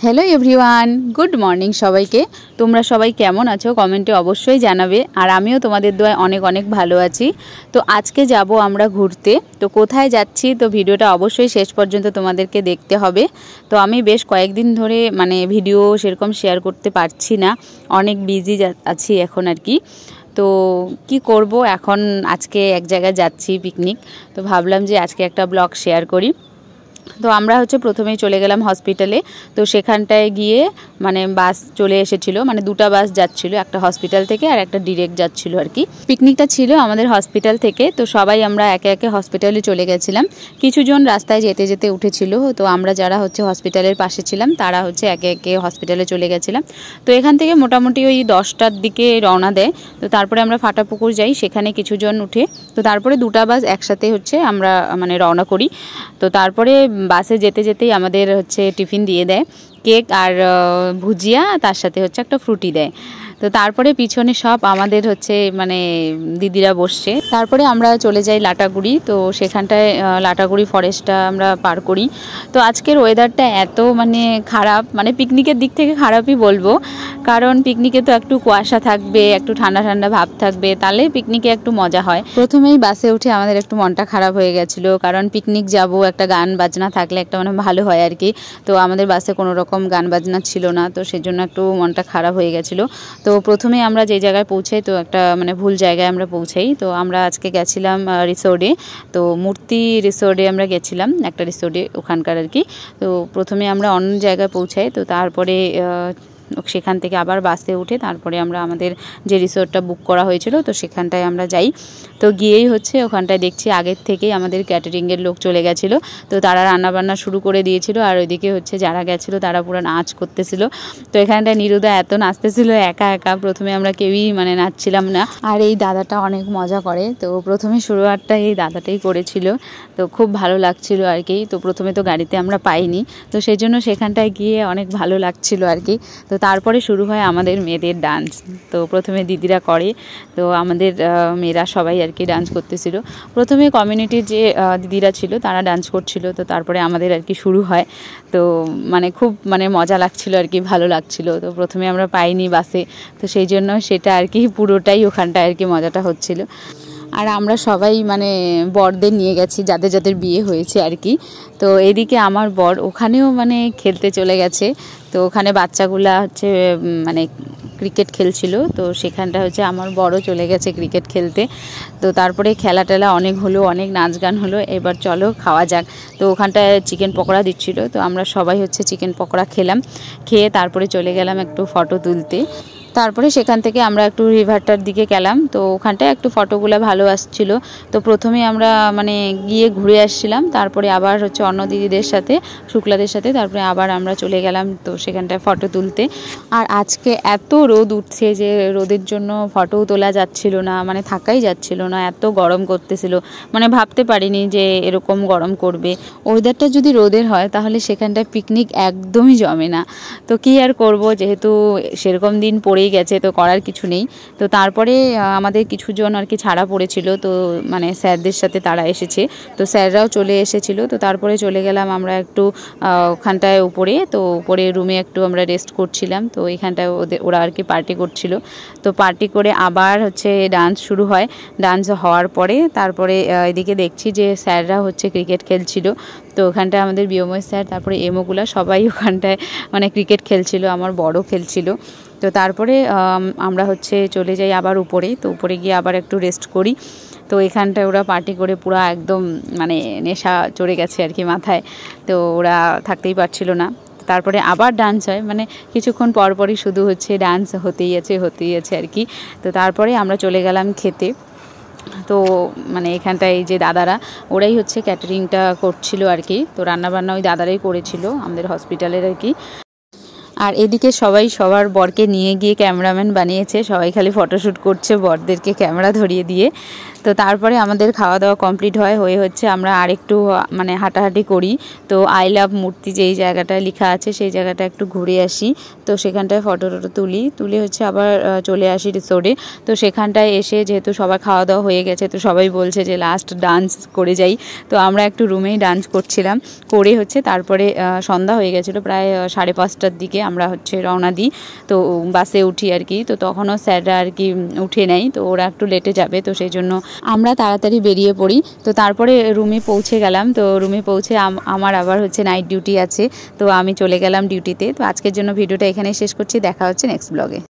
Hello everyone good morning सबाइके তোমরা সবাই কেমন আছো কমেন্টে অবশ্যই জানাবে আর আমিও তোমাদের দোয়ায় অনেক অনেক ভালো আছি। তো আজকে যাব আমরা ঘুরতে, তো কোথায় যাচ্ছি তো ভিডিওটা অবশ্যই শেষ পর্যন্ত তোমাদেরকে দেখতে হবে। তো আমি বেশ কয়েকদিন ধরে ভিডিও সেরকম শেয়ার করতে পারছি না, অনেক বিজি আছি এখন আর কি। তো কি করব এখন, আজকে এক জায়গায় যাচ্ছি পিকনিক, তো ভাবলাম যে আজকে একটা ব্লগ শেয়ার করি। তো আমরা প্রথমেই চলে গেলাম হসপিটালে। তো সেখানটায় গিয়ে বাস চলে এসেছিল, দুটা বাস যাচ্ছিল, একটা হসপিটাল থেকে আর একটা ডিরেক্ট যাচ্ছিল আর কি। পিকনিকটা ছিল আমাদের হসপিটাল থেকে, তো সবাই আমরা একে একে হসপিটালে চলে গেছিলাম। কিছুজন রাস্তায় যেতে যেতে উঠেছিল, তো আমরা যারা হসপিটালের পাশে ছিলাম তারা একে একে হসপিটালে চলে গেছিলাম। তো এখান থেকে মোটামুটি ওই 10টার দিকে রওনা দেয়। তো তারপরে আমরা ফাটাপুকুর যাই, সেখানে কিছুজন উঠে, তো তারপরে দুটা বাস একসাথে আমরা রওনা করি। তো তারপরে বাসে যেতে যেতেই আমাদের টিফিন দিয়ে দেয়, কেক আর ভুজিয়া, তার সাথে একটা ফ্রুটি দেয়। তো তারপরে পিছনে সব আমাদের দিদিরা বসছে। তারপরে আমরা চলে যাই লাটাগুড়ি। তো সেখানটায় লাটাগুড়ি ফরেস্টটা আমরা পার করি। তো আজকের ওয়েদারটা এত খারাপ, পিকনিকের দিক থেকে খারাপই বলবো, কারণ পিকনিকে তো একটু কুয়াশা থাকবে, একটু ঠান্ডা ঠান্ডা ভাব থাকবে, তাহলে পিকনিকে একটু মজা হয়। প্রথমেই বাসে উঠে আমাদের একটু মনটা খারাপ হয়ে গেছিলো, কারণ পিকনিক যাব, একটা গান বাজনা থাকলে একটা ভালো হয় আর কি। তো আমাদের বাসে কোনো রকম গান বাজনা ছিল না, তো সেজন্য একটু মনটা খারাপ হয়ে গেছিলো। তো প্রথমে আমরা যে জায়গায় পৌঁছাই, তো একটা ভুল জায়গায় আমরা পৌঁছাই। তো আমরা আজকে গেছিলাম রিসোর্টে, তো মূর্তি রিসোর্টে আমরা গেছিলাম, একটা রিসোর্টে ওখানকার আর কি। তো প্রথমে আমরা অন্য জায়গায় পৌঁছাই, তো তারপরে সেখান থেকে আবার বাসে উঠে তারপরে আমরা আমাদের যে রিসোর্টটা বুক করা হয়েছিল তো সেখানটায় আমরা যাই। তো গিয়েই ওখানটায় দেখছি আগের থেকেই আমাদের ক্যাটারিংয়ের লোক চলে গেছিলো, তো তারা রান্নাবান্না শুরু করে দিয়েছিল। আর ওইদিকে যারা গেছিলো তারা পুরো নাচ করতেছিল। তো এখানটায় নিরুদা এত নাচতেছিল একা একা, প্রথমে আমরা কেউই নাচছিলাম না। আর এই দাদাটা অনেক মজা করে, তো প্রথমে শুরুয়াতটা এই দাদাটাই করেছিল, তো খুব ভালো লাগছিল আর কি। তো প্রথমে তো গাড়িতে আমরা পাইনি, তো সেই জন্য সেখানটায় গিয়ে অনেক ভালো লাগছিল আর কি। তো তারপরে শুরু হয় আমাদের মেয়েদের ডান্স। তো প্রথমে দিদিরা করে, তো আমাদের মেয়েরা সবাই আর কি ডান্স করতেছিল। প্রথমে কমিউনিটির যে দিদিরা ছিল তারা ডান্স করছিল, তো তারপরে আমাদের আর কি শুরু হয়। তো খুব মজা লাগছিল আর কি, ভালো লাগছিল। তো প্রথমে আমরা পাইনি বাসে, তো সেই জন্য সেটা আর কি পুরোটাই ওখানটায় আর কি মজাটা হচ্ছিল। আর আমরা সবাই বরদের নিয়ে গেছি, যাদের যাদের বিয়ে হয়েছে আর কি। তো এদিকে আমার বর ওখানেও খেলতে চলে গেছে। তো ওখানে বাচ্চাগুলা ক্রিকেট খেলছিল, তো সেখানটা আমার বড় চলে গেছে ক্রিকেট খেলতে। তো তারপরে খেলা টেলা অনেক হলো, অনেক নাচ গান হলো, এবার চলো খাওয়া যাক। তো ওখানটায় চিকেন পকোড়া দিচ্ছিল, তো আমরা সবাই চিকেন পকোড়া খেলাম, খেয়ে তারপরে চলে গেলাম একটু ফটো তুলতে। তারপরে সেখান থেকে আমরা একটু রিভারটার দিকে গেলাম, তো ওখানটায় একটু ফটোগুলো ভালো আসছিল। তো প্রথমে আমরা গিয়ে ঘুরে আসছিলাম, তারপরে আবার অন্য দিদিদের সাথে, শুক্লাদের সাথে, তারপরে আবার আমরা চলে গেলাম তো সেখানটায় ফটো তুলতে। আর আজকে এত রোদ উঠছে যে রোদের জন্য ফটোও তোলা যাচ্ছিল না, থাকাই যাচ্ছিল না, এত গরম করতেছিল, ভাবতে পারিনি যে এরকম গরম করবে। ওয়েদারটা যদি রোদের হয় তাহলে সেখানটায় পিকনিক একদমই জমে না। তো কি আর করব, যেহেতু সেরকম দিন পড়ে গেছে, তো করার কিছু নেই। তো তারপরে আমাদের কিছুজন আর কি ছাড়া পড়েছিল, তো স্যারদের সাথে তারা এসেছে, তো স্যাররাও চলে এসেছিল। তো তারপরে চলে গেলাম আমরা একটু ওখানটায় উপরে, তো উপরে রুমে একটু আমরা রেস্ট করছিলাম। তো এখানটায় ওরা আর কি পার্টি করছিল, তো পার্টি করে আবার ডান্স শুরু হয়। ডান্স হওয়ার পরে তারপরে এদিকে দেখছি যে স্যাররা ক্রিকেট খেলছিল। তো ওখানটায় আমাদের বিয়ময় স্যার, তারপরে এমোগুলা সবাই ওখানটায় ক্রিকেট খেলছিল, আমার বড় খেলছিল। তো তারপরে আমরা চলে যাই আবার উপরে, তো উপরে গিয়ে আবার একটু রেস্ট করি। তো এখানটায় ওরা পার্টি করে পুরো একদম নেশা চড়ে গেছে আর কি মাথায়, তো ওরা থাকতেই পারছিল না। তারপরে আবার ডান্স হয়, কিছুক্ষণ পরপরই শুধু ডান্স হতেই আছে আর কি। তো তারপরে আমরা চলে গেলাম খেতে। তো এখানটায় এই যে দাদারা, ওরাই ক্যাটারিংটা করছিল আর কি। তো রান্নাবান্না ওই দাদারাই করেছিল আমাদের হসপিটালের আর কি। আর এদিকে সবাই সবার বরকে নিয়ে গিয়ে ক্যামেরাম্যান বানিয়েছে, সবাই খালি ফটোশ্যুট করছে বরদেরকে ক্যামেরা ধরিয়ে দিয়ে। তো তারপরে আমাদের খাওয়া দাওয়া কমপ্লিট হয়ে হচ্ছে আমরা আরেকটু মানে হাঁটাহাঁটি করি। তো আই লাভ মূর্তি যেই জায়গাটায় লেখা আছে সেই জায়গাটা একটু ঘুরে আসি। তো সেখানটায় ফটো তুলে হচ্ছে আবার চলে আসি রিসোর্টে। তো সেখানটায় এসে যেহেতু সবার খাওয়া দাওয়া হয়ে গেছে, তো সবাই বলছে যে লাস্ট ডান্স করে যাই। তো আমরা একটু রুমেই ডান্স করছিলাম, করে হচ্ছে তারপরে সন্ধ্যা হয়ে গেছিলো, প্রায় 5:30টার দিকে আমরা হচ্ছে রওনা দিই। তো বাসে উঠি আর কি। তো তখনও স্যাররা আর কি উঠে নেয়, তো ওরা একটু লেটে যাবে, তো সেই জন্য আমরা তাড়াতাড়ি বেরিয়ে পড়ি। তো তারপরে রুমে পৌঁছে গেলাম। তো রুমে পৌঁছে আমার আবার হচ্ছে নাইট ডিউটি আছে, তো আমি চলে গেলাম ডিউটিতে। তো আজকের জন্য ভিডিওটা এখানে শেষ করছি, দেখা হচ্ছে নেক্সট ব্লগে।